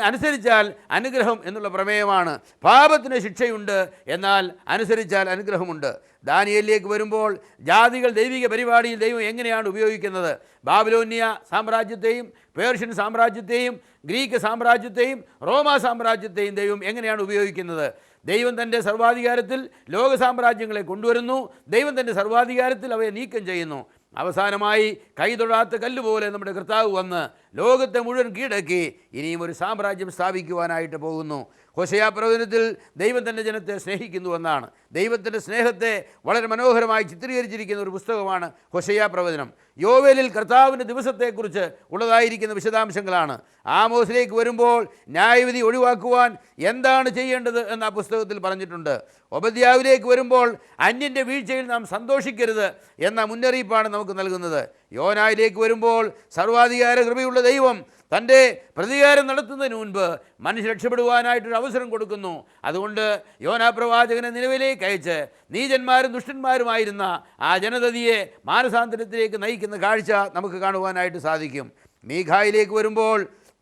അനുസരിച്ചാൽ അനുഗ്രഹം എന്നുള്ള പ്രമേയമാണ്. പാപത്തിന് ശിക്ഷയുണ്ട്, എന്നാൽ അനുസരിച്ചാൽ അനുഗ്രഹമുണ്ട്. ദാനിയേലിലേക്ക് വരുമ്പോൾ ജാതികൾ ദൈവിക പരിപാടിയിൽ ദൈവം എങ്ങനെയാണ് ഉപയോഗിക്കുന്നത്? ബാബിലോന്യ സാമ്രാജ്യത്തെയും പേർഷ്യൻ സാമ്രാജ്യത്തെയും ഗ്രീക്ക് സാമ്രാജ്യത്തെയും റോമാ സാമ്രാജ്യത്തെയും ദൈവം എങ്ങനെയാണ് ഉപയോഗിക്കുന്നത്? ദൈവം തൻ്റെ സർവാധികാരത്തിൽ ലോക സാമ്രാജ്യങ്ങളെ കൊണ്ടുവരുന്നു. ദൈവം തൻ്റെ സർവാധികാരത്തിൽ അവയെ നീക്കം ചെയ്യുന്നു. അവസാനമായി കൈതൊടാത്ത കല്ലുപോലെ നമ്മുടെ കർത്താവ് വന്ന് ലോകത്തെ മുഴുവൻ കീഴടക്കി ഇനിയും ഒരു സാമ്രാജ്യം സ്ഥാപിക്കുവാനായിട്ട് പോകുന്നു. ഹോശേയ പ്രവചനത്തിൽ ദൈവം തൻ്റെ ജനത്തെ സ്നേഹിക്കുന്നുവെന്നാണ്. ദൈവത്തിൻ്റെ സ്നേഹത്തെ വളരെ മനോഹരമായി ചിത്രീകരിച്ചിരിക്കുന്ന ഒരു പുസ്തകമാണ് ഹോശേയ പ്രവചനം. യോവേലിൽ കർത്താവിൻ്റെ ദിവസത്തെക്കുറിച്ച് ഉള്ളതായിരിക്കുന്ന വിശദാംശങ്ങളാണ്. ആമോസിലേക്ക് വരുമ്പോൾ ന്യായവിധി ഒഴിവാക്കുവാൻ എന്താണ് ചെയ്യേണ്ടത് എന്ന ആ പുസ്തകത്തിൽ പറഞ്ഞിട്ടുണ്ട്. ഒബദ്യാവിലേക്ക് വരുമ്പോൾ അന്യൻ്റെ വീഴ്ചയിൽ നാം സന്തോഷിക്കരുത് എന്ന മുന്നറിയിപ്പാണ് നമുക്ക് നൽകുന്നത്. യോനായിലേക്ക് വരുമ്പോൾ സർവാധികാര കൃപയുള്ള ദൈവം തൻ്റെ പ്രതികാരം നടത്തുന്നതിന് മുൻപ് മനുഷ്യൻ രക്ഷപ്പെടുവാനായിട്ടൊരു അവസരം കൊടുക്കുന്നു. അതുകൊണ്ട് യോനാ പ്രവാചകനെ നിലവിലേക്ക് അയച്ച് നീചന്മാരും ദുഷ്ടന്മാരുമായിരുന്ന ആ ജനതയെ മാനസാന്തരത്തിലേക്ക് നയിക്കുന്ന കാഴ്ച നമുക്ക് കാണുവാനായിട്ട് സാധിക്കും. മീഖായിലേക്ക് വരുമ്പോൾ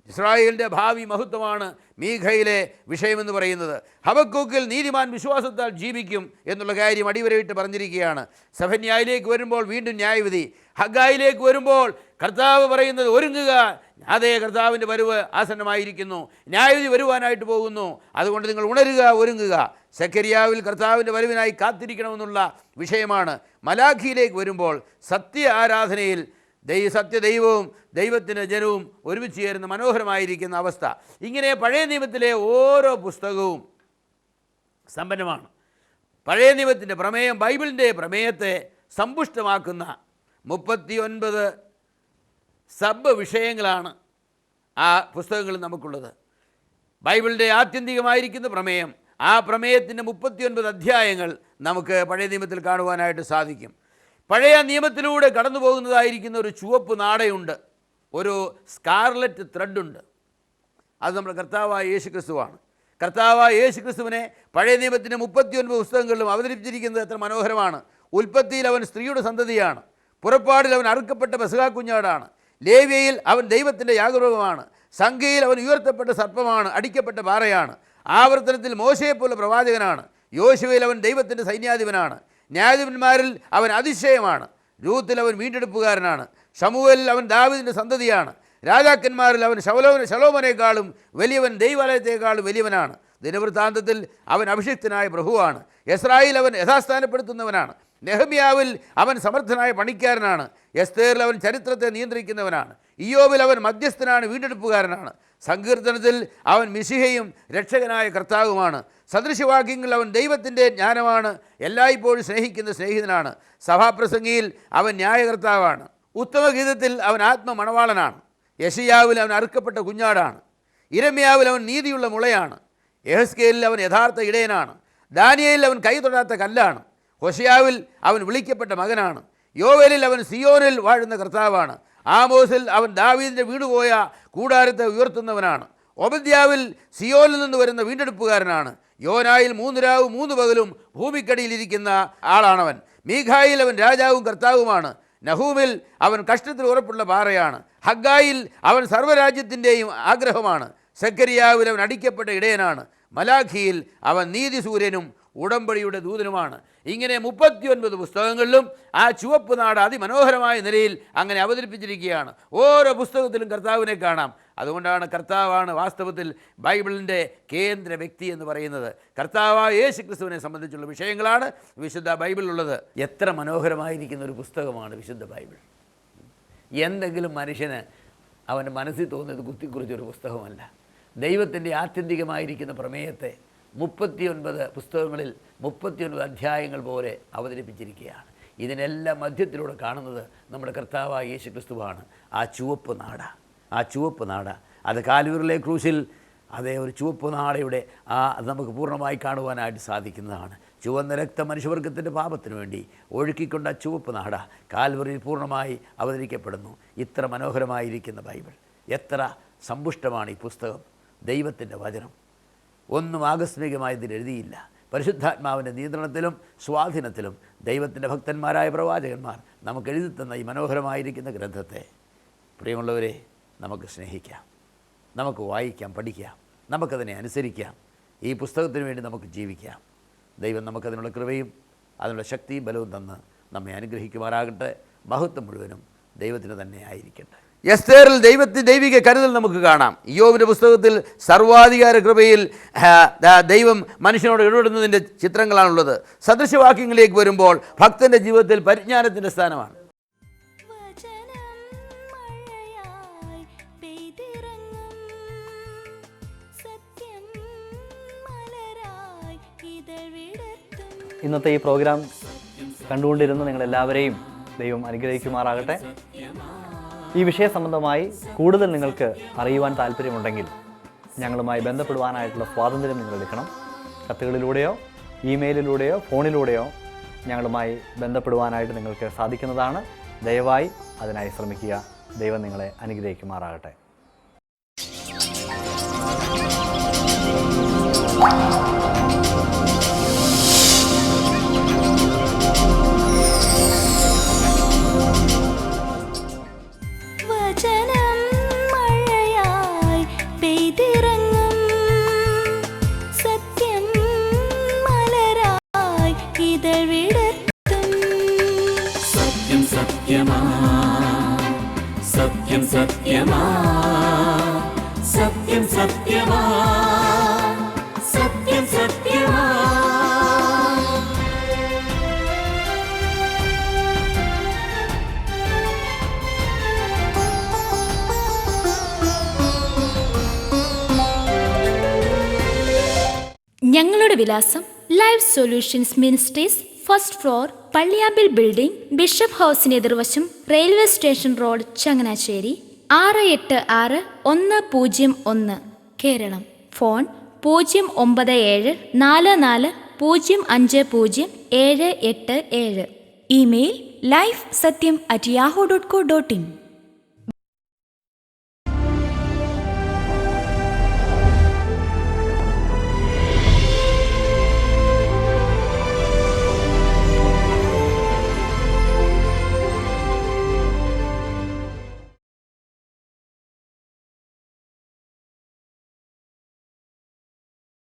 ഇസ്രായേലിൻ്റെ ഭാവി മഹത്വമാണ് മീഖയിലെ വിഷയമെന്ന് പറയുന്നത്. ഹബക്കൂക്കിൽ നീതിമാൻ വിശ്വാസത്താൽ ജീവിക്കും എന്നുള്ള കാര്യം അടിവരയിട്ട് പറഞ്ഞിരിക്കുകയാണ്. സെഫന്യായിലേക്ക് വരുമ്പോൾ വീണ്ടും ന്യായവിധി. ഹഗ്ഗായിലേക്ക് വരുമ്പോൾ കർത്താവ് പറയുന്നത് ഒരുങ്ങുക, അതേ കർത്താവിൻ്റെ വരവ് ആസന്നമായിരിക്കുന്നു, ന്യായവിധി വരുവാനായിട്ട് പോകുന്നു, അതുകൊണ്ട് നിങ്ങൾ ഉണരുക, ഒരുങ്ങുക. സെക്കരിയാവിൽ കർത്താവിൻ്റെ വരവിനായി കാത്തിരിക്കണമെന്നുള്ള വിഷയമാണ്. മലാഖിയിലേക്ക് വരുമ്പോൾ സത്യ ആരാധനയിൽ സത്യദൈവവും ദൈവത്തിൻ്റെ ജനവും ഒരുമിച്ച് ചേരുന്ന മനോഹരമായിരിക്കുന്ന അവസ്ഥ. ഇങ്ങനെ പഴയ നിയമത്തിലെ ഓരോ പുസ്തകവും സമ്പന്നമാണ്. പഴയ നിയമത്തിൻ്റെ പ്രമേയം, ബൈബിളിൻ്റെ പ്രമേയത്തെ സമ്പുഷ്ടമാക്കുന്ന 39 സബ് വിഷയങ്ങളാണ് ആ പുസ്തകങ്ങളിൽ നമുക്കുള്ളത്. ബൈബിളിൻ്റെ ആത്യന്തികമായിരിക്കുന്ന പ്രമേയം, ആ പ്രമേയത്തിൻ്റെ 39 അധ്യായങ്ങൾ നമുക്ക് പഴയ നിയമത്തിൽ കാണുവാനായിട്ട് സാധിക്കും. പഴയ നിയമത്തിലൂടെ കടന്നു പോകുന്നതായിരിക്കുന്ന ഒരു ചുവപ്പ് നാടയുണ്ട്, ഒരു സ്കാർലറ്റ് ത്രെഡുണ്ട്. അത് നമ്മുടെ കർത്താവായ യേശു ക്രിസ്തുവാണ്. കർത്താവായ യേശു ക്രിസ്തുവിനെ പഴയ നിയമത്തിൻ്റെ 39 പുസ്തകങ്ങളിലും അവതരിപ്പിച്ചിരിക്കുന്നത് എത്ര മനോഹരമാണ്. ഉൽപ്പത്തിയിൽ അവൻ സ്ത്രീയുടെ സന്തതിയാണ്, പുറപ്പാടിൽ അവൻ അറുക്കപ്പെട്ട പെസഹാ കുഞ്ഞാടാണ്, ലേവ്യയിൽ അവൻ ദൈവത്തിൻ്റെ യാഗരൂപമാണ്, സംഖ്യയിൽ അവൻ ഉയർത്തപ്പെട്ട സർപ്പമാണ്, അടിക്കപ്പെട്ട പാറയാണ്, ആവർത്തനത്തിൽ മോശയെപ്പോലെ പ്രവാചകനാണ്, യോശുവയിൽ അവൻ ദൈവത്തിൻ്റെ സൈന്യാധിപനാണ്, ന്യായാധിപന്മാരിൽ അവൻ അതിശയമാണ്, രൂത്തിൽ അവൻ വീണ്ടെടുപ്പുകാരനാണ്, ശമൂവേലിൽ അവൻ ദാവീദിൻ്റെ സന്തതിയാണ്, രാജാക്കന്മാരിൽ അവൻ ശലോമോനേക്കാളും വലിയവൻ, ദൈവാലയത്തെക്കാളും വലിയവനാണ്, ദിനവൃത്താന്തത്തിൽ അവൻ അഭിഷിക്തനായ പ്രഭുവാണ്, എസ്രായിൽ അവൻ യഥാസ്ഥാനപ്പെടുത്തുന്നവനാണ്, നെഹമ്യാവിൽ അവൻ സമർത്ഥനായ പണിക്കാരനാണ്, എസ്തേറിൽ അവൻ ചരിത്രത്തെ നിയന്ത്രിക്കുന്നവനാണ്, ഇയ്യോബിൽ അവൻ മധ്യസ്ഥനാണ്, വീണ്ടെടുപ്പുകാരനാണ്, സങ്കീർത്തനത്തിൽ അവൻ മിശിഹയും രക്ഷകനായ കർത്താവുമാണ്, സദൃശവാക്യങ്ങളിൽ അവൻ ദൈവത്തിൻ്റെ ജ്ഞാനമാണ്, എല്ലായ്പ്പോഴും സ്നേഹിക്കുന്ന സ്നേഹിതനാണ്, സഭാപ്രസംഗിയിൽ അവൻ ന്യായകർത്താവാണ്, ഉത്തമഗീതത്തിൽ അവൻ ആത്മമണവാളനാണ്, യെശയ്യാവിൽ അവൻ അറുക്കപ്പെട്ട കുഞ്ഞാടാണ്, ഇരമ്യാവിൽ അവൻ നീതിയുള്ള മുളയാണ്, യെഹെസ്കേലിൽ അവൻ യഥാർത്ഥ ഇടയനാണ്, ദാനിയേലിൽ അവൻ കൈ തൊടാത്ത കല്ലാണ്, ഹോശയാവിൽ അവൻ വിളിക്കപ്പെട്ട മകനാണ്, യോവേലിൽ അവൻ സിയോനിൽ വാഴുന്ന കർത്താവാണ്, ആമോസിൽ അവൻ ദാവീദിൻ്റെ വീടുപോയ കൂടാരത്തെ ഉയർത്തുന്നവനാണ്, ഒബദ്യാവിൽ സിയോനിൽ നിന്ന് വരുന്ന വീണ്ടെടുപ്പുകാരനാണ്, യോനായിൽ 3 രാവും 3 പകലും ഭൂമിക്കടിയിലിരിക്കുന്ന ആളാണവൻ, മീഖായിൽ അവൻ രാജാവും കർത്താവുമാണ്, നഹൂമിൽ അവൻ കഷ്ടത്തിൽ ഉറപ്പുള്ള പാറയാണ്, ഹഗ്ഗായിൽ അവൻ സർവ്വരാജ്യത്തിൻ്റെയും ആഗ്രഹമാണ്, സെക്കരിയാവിൽ അവൻ അടിക്കപ്പെട്ട ഇടയനാണ്, മലാഖിയിൽ അവൻ നീതിസൂര്യനും ഉടമ്പടിയുടെ ദൂതനുമാണ്. ഇങ്ങനെ 39 പുസ്തകങ്ങളിലും ആ ചുവപ്പ് നാട് അതിമനോഹരമായ നിലയിൽ അങ്ങനെ അവതരിപ്പിച്ചിരിക്കുകയാണ്. ഓരോ പുസ്തകത്തിലും കർത്താവിനെ കാണാം. അതുകൊണ്ടാണ് കർത്താവാണ് വാസ്തവത്തിൽ ബൈബിളിൻ്റെ കേന്ദ്ര വ്യക്തി എന്ന് പറയുന്നത്. കർത്താവായ യേശു ക്രിസ്തുവിനെ സംബന്ധിച്ചുള്ള വിഷയങ്ങളാണ് വിശുദ്ധ ബൈബിളിലുള്ളത്. എത്ര മനോഹരമായിരിക്കുന്ന ഒരു പുസ്തകമാണ് വിശുദ്ധ ബൈബിൾ. എന്തെങ്കിലും മനുഷ്യന് അവൻ്റെ മനസ്സിൽ തോന്നിയത് കുത്തിക്കുറിച്ചൊരു പുസ്തകമല്ല. ദൈവത്തിൻ്റെ ആത്യന്തികമായിരിക്കുന്ന പ്രമേയത്തെ 39 പുസ്തകങ്ങളിൽ 39 അധ്യായങ്ങൾ പോലെ അവതരിപ്പിച്ചിരിക്കുകയാണ്. ഇതിനെല്ലാം മധ്യത്തിലൂടെ കാണുന്നത് നമ്മുടെ കർത്താവായ യേശു ക്രിസ്തുവാണ്. ആ ചുവപ്പ് നാട അത് കാൽവരിയിലെ ക്രൂശിൽ അതേ ഒരു ചുവപ്പ് നാടയുടെ അത് നമുക്ക് പൂർണ്ണമായി കാണുവാനായിട്ട് സാധിക്കുന്നതാണ്. ചുവന്ന രക്തം മനുഷ്യവർഗത്തിൻ്റെ പാപത്തിന് വേണ്ടി ഒഴുക്കിക്കൊണ്ട ചുവപ്പ് നാട കാൽവരിയിൽ പൂർണ്ണമായി അവതരിക്കപ്പെടുന്നു. ഇത്ര മനോഹരമായിരിക്കുന്ന ബൈബിൾ, എത്ര സമ്പുഷ്ടമാണ് ഈ പുസ്തകം. ദൈവത്തിൻ്റെ വചനം ഒന്നും ആകസ്മികമായി ഇതിൽ എഴുതിയില്ല. പരിശുദ്ധാത്മാവിൻ്റെ നിയന്ത്രണത്തിലും സ്വാധീനത്തിലും ദൈവത്തിൻ്റെ ഭക്തന്മാരായ പ്രവാചകന്മാർ നമുക്ക് എഴുതി തന്ന ഈ മനോഹരമായിരിക്കുന്ന ഗ്രന്ഥത്തെ പ്രിയമുള്ളവരെ നമുക്ക് സ്നേഹിക്കാം, നമുക്ക് വായിക്കാം, പഠിക്കാം, നമുക്കതിനെ അനുസരിക്കാം. ഈ പുസ്തകത്തിന് വേണ്ടി നമുക്ക് ജീവിക്കാം. ദൈവം നമുക്കതിനുള്ള കൃപയും അതിനുള്ള ശക്തിയും ബലവും തന്ന് നമ്മെ അനുഗ്രഹിക്കുമാറാകട്ടെ. മഹത്വം മുഴുവനും ദൈവത്തിന് തന്നെ ആയിരിക്കട്ടെ. എസ്തേറിൽ ദൈവിക കരുതൽ നമുക്ക് കാണാം. ഇയ്യോബിൻ്റെ പുസ്തകത്തിൽ സർവാധികാര കൃപയിൽ ദൈവം മനുഷ്യനോട് ഇടപെടുന്നതിൻ്റെ ചിത്രങ്ങളാണുള്ളത്. സദൃശവാക്യങ്ങളിലേക്ക് വരുമ്പോൾ ഭക്തൻ്റെ ജീവിതത്തിൽ പരിജ്ഞാനത്തിൻ്റെ സ്ഥാനമാണ്. ഇന്നത്തെ ഈ പ്രോഗ്രാം കണ്ടുകൊണ്ടിരുന്ന നിങ്ങളെല്ലാവരെയും ദൈവം അനുഗ്രഹിക്കുമാറാകട്ടെ. ഈ വിഷയ സംബന്ധമായി കൂടുതൽ നിങ്ങൾക്ക് അറിയുവാൻ താല്പര്യമുണ്ടെങ്കിൽ ഞങ്ങളുമായി ബന്ധപ്പെടുവാനായിട്ടുള്ള സ്വാതന്ത്ര്യം നിങ്ങൾ എടുക്കണം. കത്തുകളിലൂടെയോ ഇമെയിലിലൂടെയോ ഫോണിലൂടെയോ ഞങ്ങളുമായി ബന്ധപ്പെടുവാനായിട്ട് നിങ്ങൾക്ക് സാധിക്കുന്നതാണ്. ദയവായി അതിനായി ശ്രമിക്കുക. ദൈവം നിങ്ങളെ അനുഗ്രഹിക്കുമാറാകട്ടെ. സത്യം സത്യമാ, സത്യം സത്യമാ, സത്യം സത്യമാ. ഞങ്ങളുടെ വിലാസം life solutions ministries, first floor, Palliyampil building, bishop ഹൗസിന് എതിർവശം, railway station road, Changanassery 686-101, Keralam. Phone 09744050787. Email lifesatyam@yahoo.co.in.